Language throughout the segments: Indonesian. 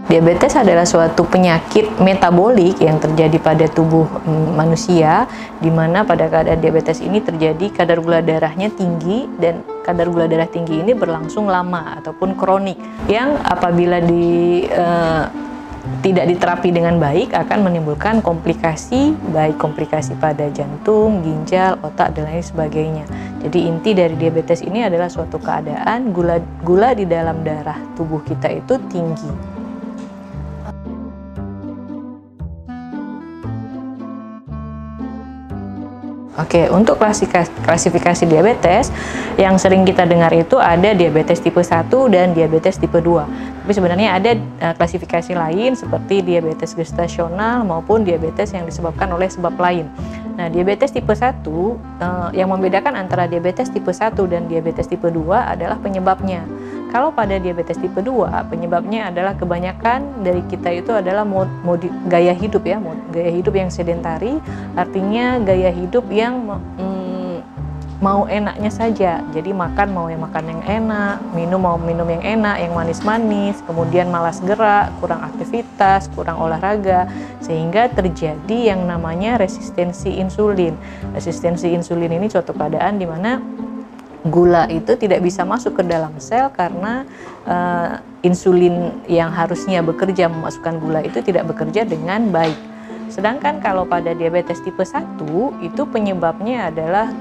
Diabetes adalah suatu penyakit metabolik yang terjadi pada tubuh manusia, di mana pada keadaan diabetes ini terjadi kadar gula darahnya tinggi, dan kadar gula darah tinggi ini berlangsung lama ataupun kronik, yang apabila tidak diterapi dengan baik akan menimbulkan komplikasi, baik komplikasi pada jantung, ginjal, otak, dan lain sebagainya. Jadi inti dari diabetes ini adalah suatu keadaan gula di dalam darah tubuh kita itu tinggi. Oke, untuk klasifikasi diabetes yang sering kita dengar itu ada diabetes tipe 1 dan diabetes tipe 2. Tapi sebenarnya ada klasifikasi lain seperti diabetes gestasional maupun diabetes yang disebabkan oleh sebab lain. Nah, diabetes tipe 1 yang membedakan antara diabetes tipe 1 dan diabetes tipe 2 adalah penyebabnya. Kalau pada diabetes tipe 2, penyebabnya adalah kebanyakan dari kita itu adalah gaya hidup ya, gaya hidup yang sedentari, artinya gaya hidup yang mau enaknya saja. Jadi makan mau yang makan yang enak, minum mau minum yang enak, yang manis-manis, kemudian malas gerak, kurang aktivitas, kurang olahraga, sehingga terjadi yang namanya resistensi insulin. Resistensi insulin ini suatu keadaan di mana gula itu tidak bisa masuk ke dalam sel karena insulin yang harusnya bekerja memasukkan gula itu tidak bekerja dengan baik. Sedangkan kalau pada diabetes tipe 1 itu penyebabnya adalah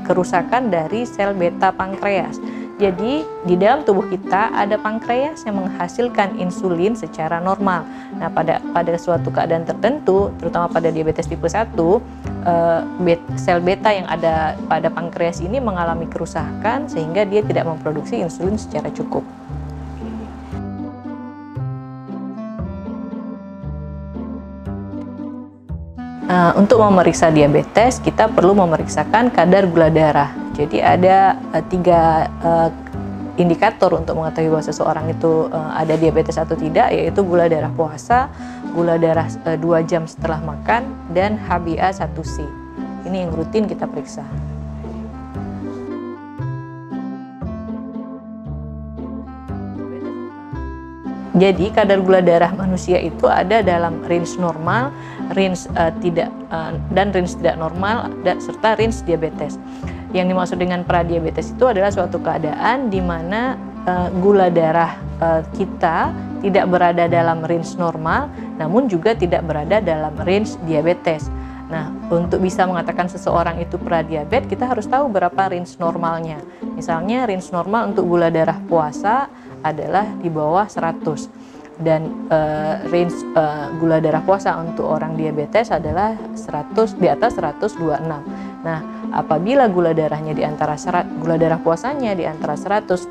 kerusakan dari sel beta pankreas. Jadi di dalam tubuh kita ada pankreas yang menghasilkan insulin secara normal. Nah, pada suatu keadaan tertentu, terutama pada diabetes tipe 1, sel beta yang ada pada pankreas ini mengalami kerusakan sehingga dia tidak memproduksi insulin secara cukup. Untuk memeriksa diabetes, kita perlu memeriksakan kadar gula darah. Jadi ada 3 indikator untuk mengetahui bahwa seseorang itu ada diabetes atau tidak, yaitu gula darah puasa, gula darah 2 jam setelah makan, dan HbA1c. Ini yang rutin kita periksa. Jadi kadar gula darah manusia itu ada dalam range normal, range range tidak normal, serta range diabetes. Yang dimaksud dengan pradiabetes itu adalah suatu keadaan di mana gula darah kita tidak berada dalam range normal, namun juga tidak berada dalam range diabetes. Nah, untuk bisa mengatakan seseorang itu pradiabetes, kita harus tahu berapa range normalnya. Misalnya range normal untuk gula darah puasa adalah di bawah 100, dan range gula darah puasa untuk orang diabetes adalah di atas 126. Nah, apabila gula darahnya gula darah puasanya di antara 100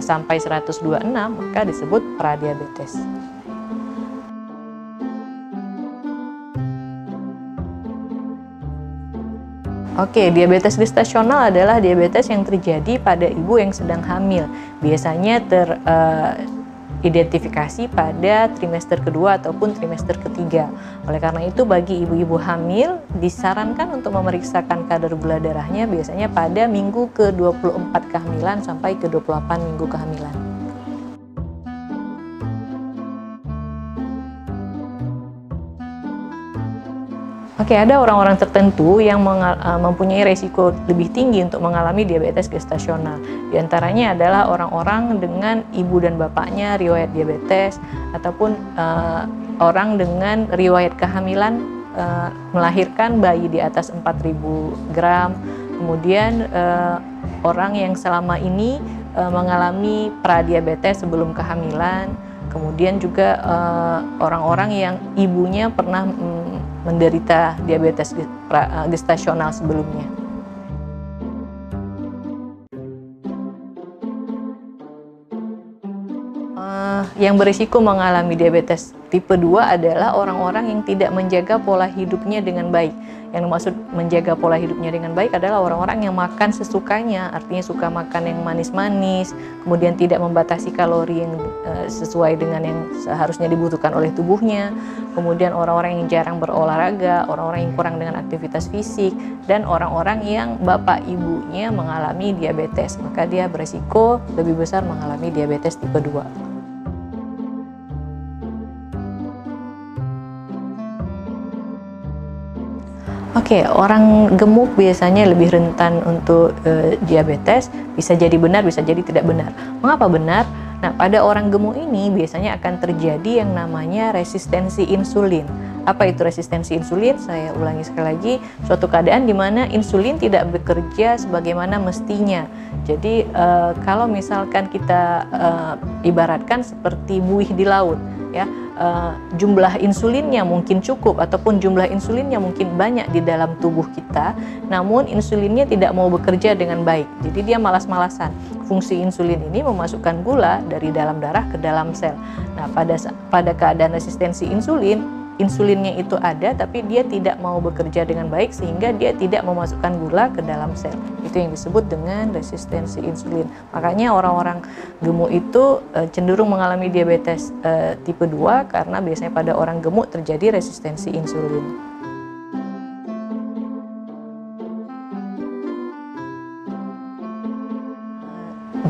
sampai 126, maka disebut pradiabetes. Oke, diabetes gestasional adalah diabetes yang terjadi pada ibu yang sedang hamil. Biasanya teridentifikasi pada trimester kedua ataupun trimester ketiga. Oleh karena itu, bagi ibu-ibu hamil disarankan untuk memeriksakan kadar gula darahnya biasanya pada minggu ke-24 kehamilan sampai ke-28 minggu kehamilan. Oke, ada orang-orang tertentu yang mempunyai resiko lebih tinggi untuk mengalami diabetes gestasional. Di antaranya adalah orang-orang dengan ibu dan bapaknya riwayat diabetes, ataupun orang dengan riwayat kehamilan melahirkan bayi di atas 4.000 gram. Kemudian orang yang selama ini mengalami pradiabetes sebelum kehamilan. Kemudian juga orang-orang yang ibunya pernah menderita diabetes gestasional sebelumnya. Yang berisiko mengalami diabetes tipe 2 adalah orang-orang yang tidak menjaga pola hidupnya dengan baik. Yang dimaksud menjaga pola hidupnya dengan baik adalah orang-orang yang makan sesukanya, artinya suka makan yang manis-manis, kemudian tidak membatasi kalori yang sesuai dengan yang seharusnya dibutuhkan oleh tubuhnya, kemudian orang-orang yang jarang berolahraga, orang-orang yang kurang dengan aktivitas fisik, dan orang-orang yang bapak ibunya mengalami diabetes, maka dia berisiko lebih besar mengalami diabetes tipe 2. Oke, orang gemuk biasanya lebih rentan untuk diabetes, bisa jadi benar, bisa jadi tidak benar. Mengapa benar? Nah, pada orang gemuk ini biasanya akan terjadi yang namanya resistensi insulin. Apa itu resistensi insulin? Saya ulangi sekali lagi, suatu keadaan di mana insulin tidak bekerja sebagaimana mestinya. Jadi, kalau misalkan kita ibaratkan seperti buih di laut, ya, jumlah insulinnya mungkin cukup ataupun jumlah insulinnya mungkin banyak di dalam tubuh kita, namun insulinnya tidak mau bekerja dengan baik. Jadi dia malas-malasan. Fungsi insulin ini memasukkan gula dari dalam darah ke dalam sel. Nah, pada keadaan resistensi insulin, insulinnya itu ada tapi dia tidak mau bekerja dengan baik sehingga dia tidak memasukkan gula ke dalam sel. Itu yang disebut dengan resistensi insulin. Makanya orang-orang gemuk itu cenderung mengalami diabetes tipe 2 karena biasanya pada orang gemuk terjadi resistensi insulin.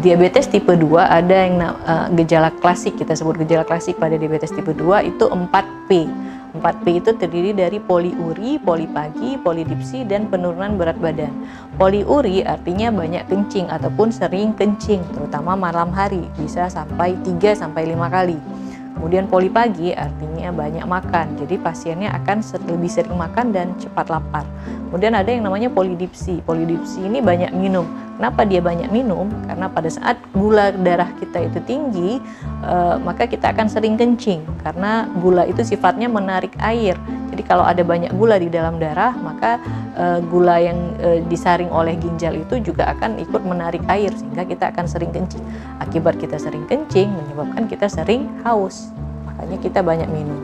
Diabetes tipe 2 ada yang gejala klasik, kita sebut gejala klasik pada diabetes tipe 2 itu 4P. 4P itu terdiri dari poliuri, polipagi, polidipsi, dan penurunan berat badan. Poliuri artinya banyak kencing ataupun sering kencing, terutama malam hari, bisa sampai 3-5 kali. Kemudian polipagi artinya banyak makan, jadi pasiennya akan lebih sering makan dan cepat lapar. Kemudian ada yang namanya polidipsi. Polidipsi ini banyak minum. Kenapa dia banyak minum? Karena pada saat gula darah kita itu tinggi, maka kita akan sering kencing. Karena gula itu sifatnya menarik air. Jadi kalau ada banyak gula di dalam darah, maka gula yang disaring oleh ginjal itu juga akan ikut menarik air, sehingga kita akan sering kencing. Akibat kita sering kencing, menyebabkan kita sering haus. Makanya kita banyak minum.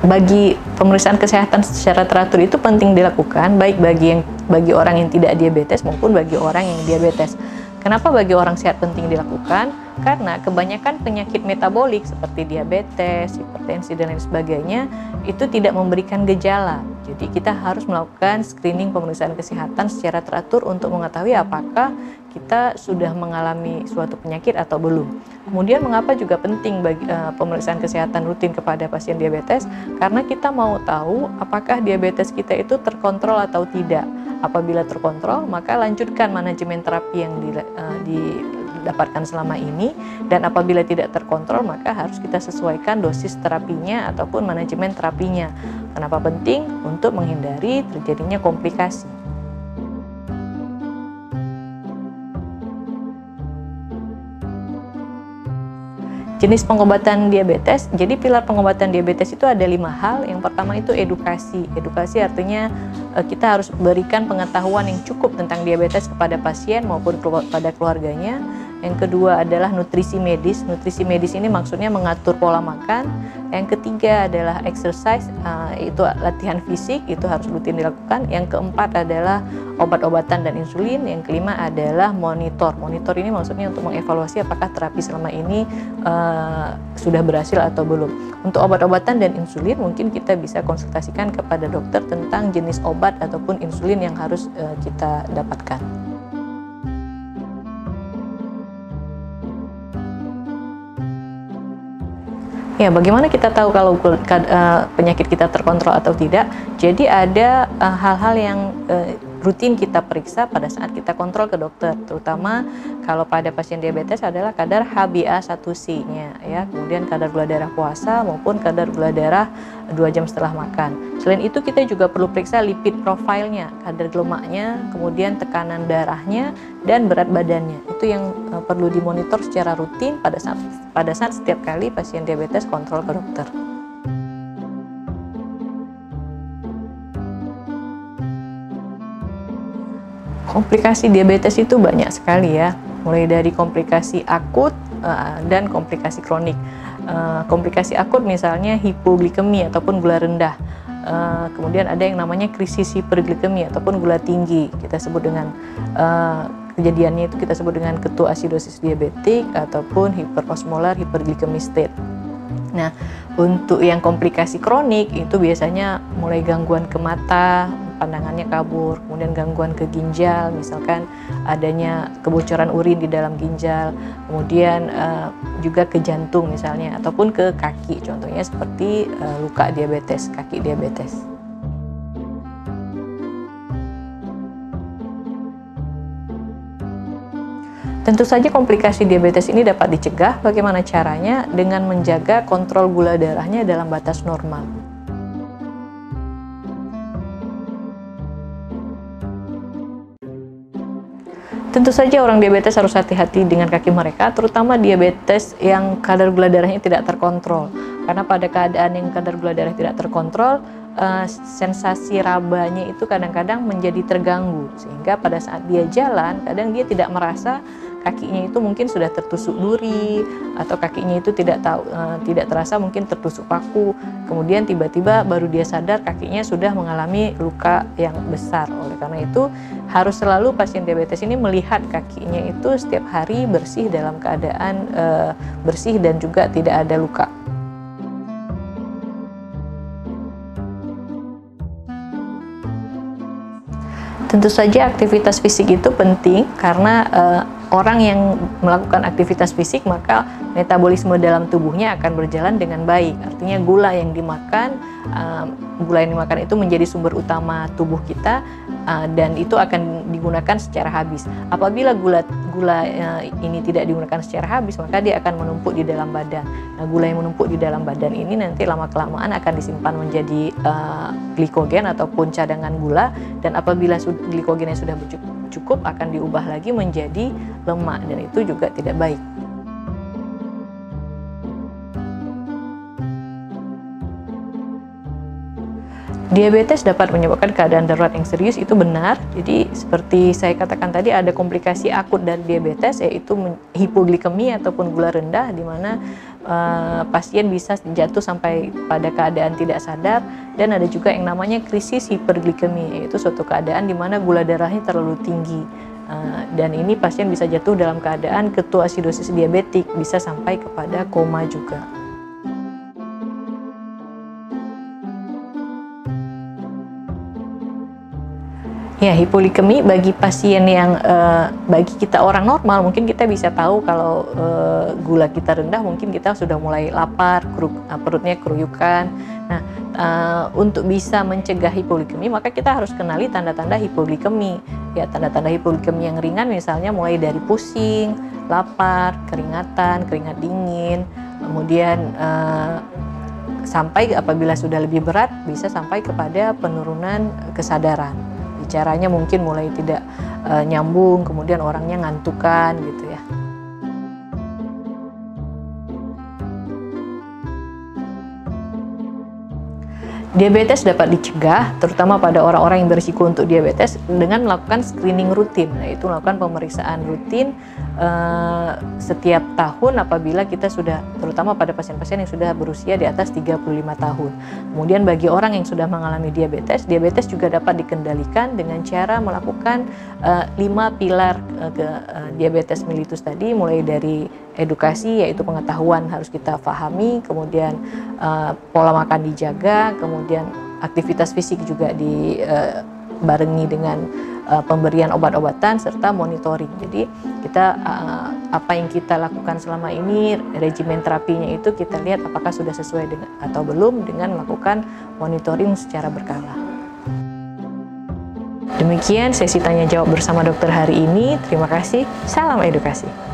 Bagi pemeriksaan kesehatan secara teratur itu penting dilakukan, baik bagi orang yang tidak diabetes maupun bagi orang yang diabetes. Kenapa bagi orang sehat penting dilakukan? Karena kebanyakan penyakit metabolik seperti diabetes, hipertensi, dan lain sebagainya itu tidak memberikan gejala. Jadi kita harus melakukan screening pemeriksaan kesehatan secara teratur untuk mengetahui apakah kita sudah mengalami suatu penyakit atau belum. Kemudian mengapa juga penting bagi pemeriksaan kesehatan rutin kepada pasien diabetes? Karena kita mau tahu apakah diabetes kita itu terkontrol atau tidak. Apabila terkontrol, maka lanjutkan manajemen terapi yang didapatkan selama ini, dan apabila tidak terkontrol, maka harus kita sesuaikan dosis terapinya ataupun manajemen terapinya. Kenapa penting? Untuk menghindari terjadinya komplikasi. Jenis pengobatan diabetes, jadi pilar pengobatan diabetes itu ada 5 hal. Yang pertama itu edukasi. Edukasi artinya kita harus berikan pengetahuan yang cukup tentang diabetes kepada pasien maupun pada keluarganya. Yang kedua adalah nutrisi medis. Nutrisi medis ini maksudnya mengatur pola makan. Yang ketiga adalah exercise, itu latihan fisik, itu harus rutin dilakukan. Yang keempat adalah obat-obatan dan insulin. Yang kelima adalah monitor. Monitor ini maksudnya untuk mengevaluasi apakah terapi selama ini sudah berhasil atau belum. Untuk obat-obatan dan insulin mungkin kita bisa konsultasikan kepada dokter tentang jenis obat ataupun insulin yang harus kita dapatkan. Ya, bagaimana kita tahu kalau penyakit kita terkontrol atau tidak? Jadi ada hal-hal yang rutin kita periksa pada saat kita kontrol ke dokter, terutama kalau pada pasien diabetes adalah kadar HbA1c-nya, ya, kemudian kadar gula darah puasa maupun kadar gula darah 2 jam setelah makan. Selain itu kita juga perlu periksa lipid profilnya, kadar lemaknya, kemudian tekanan darahnya, dan berat badannya. Itu yang perlu dimonitor secara rutin pada saat setiap kali pasien diabetes kontrol ke dokter. Komplikasi diabetes itu banyak sekali ya, mulai dari komplikasi akut dan komplikasi kronik. Komplikasi akut misalnya hipoglikemi ataupun gula rendah. Kemudian ada yang namanya krisis hiperglikemi ataupun gula tinggi. Kita sebut dengan kejadiannya itu kita sebut dengan ketoasidosis diabetik ataupun hiperosmolar hiperglikemi state. Nah, untuk yang komplikasi kronik itu biasanya mulai gangguan ke mata, pandangannya kabur, kemudian gangguan ke ginjal, misalkan adanya kebocoran urin di dalam ginjal, kemudian juga ke jantung misalnya, ataupun ke kaki, contohnya seperti luka diabetes, kaki diabetes. Tentu saja komplikasi diabetes ini dapat dicegah. Bagaimana caranya? Dengan menjaga kontrol gula darahnya dalam batas normal. Tentu saja orang diabetes harus hati-hati dengan kaki mereka, terutama diabetes yang kadar gula darahnya tidak terkontrol. Karena pada keadaan yang kadar gula darah tidak terkontrol, sensasi rabanya itu kadang-kadang menjadi terganggu, sehingga pada saat dia jalan, kadang dia tidak merasa kakinya itu mungkin sudah tertusuk duri, atau kakinya itu tidak terasa mungkin tertusuk paku. Kemudian tiba-tiba baru dia sadar kakinya sudah mengalami luka yang besar. Oleh karena itu harus selalu pasien diabetes ini melihat kakinya itu setiap hari bersih, dalam keadaan bersih dan juga tidak ada luka. Tentu saja aktivitas fisik itu penting, karena orang yang melakukan aktivitas fisik maka metabolisme dalam tubuhnya akan berjalan dengan baik. Artinya gula yang dimakan itu menjadi sumber utama tubuh kita, dan itu akan digunakan secara habis. Apabila gula ini tidak digunakan secara habis, maka dia akan menumpuk di dalam badan. Nah, gula yang menumpuk di dalam badan ini nanti lama-kelamaan akan disimpan menjadi glikogen ataupun cadangan gula, dan apabila glikogennya sudah cukup akan diubah lagi menjadi lemak, dan itu juga tidak baik. Diabetes dapat menyebabkan keadaan darurat yang serius, itu benar. Jadi seperti saya katakan tadi, ada komplikasi akut dari diabetes, yaitu hipoglikemi ataupun gula rendah, di mana pasien bisa jatuh sampai pada keadaan tidak sadar. Dan ada juga yang namanya krisis hiperglikemi, yaitu suatu keadaan di mana gula darahnya terlalu tinggi. Dan ini pasien bisa jatuh dalam keadaan ketoasidosis diabetik, bisa sampai kepada koma juga. Ya, hipoglikemi bagi pasien yang bagi kita orang normal mungkin kita bisa tahu kalau gula kita rendah, mungkin kita sudah mulai lapar, perutnya keruyukan. Nah, untuk bisa mencegah hipoglikemi maka kita harus kenali tanda-tanda hipoglikemi. Ya, tanda-tanda hipoglikemi yang ringan misalnya mulai dari pusing, lapar, keringatan, keringat dingin, kemudian sampai apabila sudah lebih berat bisa sampai kepada penurunan kesadaran. Bicaranya mungkin mulai tidak nyambung, kemudian orangnya ngantukan gitu ya. Diabetes dapat dicegah, terutama pada orang-orang yang berisiko untuk diabetes, dengan melakukan screening rutin, yaitu melakukan pemeriksaan rutin setiap tahun apabila kita sudah, terutama pada pasien-pasien yang sudah berusia di atas 35 tahun. Kemudian bagi orang yang sudah mengalami diabetes, diabetes juga dapat dikendalikan dengan cara melakukan 5 pilar diabetes mellitus tadi, mulai dari edukasi, yaitu pengetahuan harus kita pahami, kemudian pola makan dijaga, kemudian aktivitas fisik juga dibarengi dengan pemberian obat-obatan serta monitoring. Jadi kita apa yang kita lakukan selama ini, regimen terapinya itu kita lihat apakah sudah sesuai dengan atau belum dengan melakukan monitoring secara berkala. Demikian sesi tanya jawab bersama dokter hari ini. Terima kasih. Salam edukasi.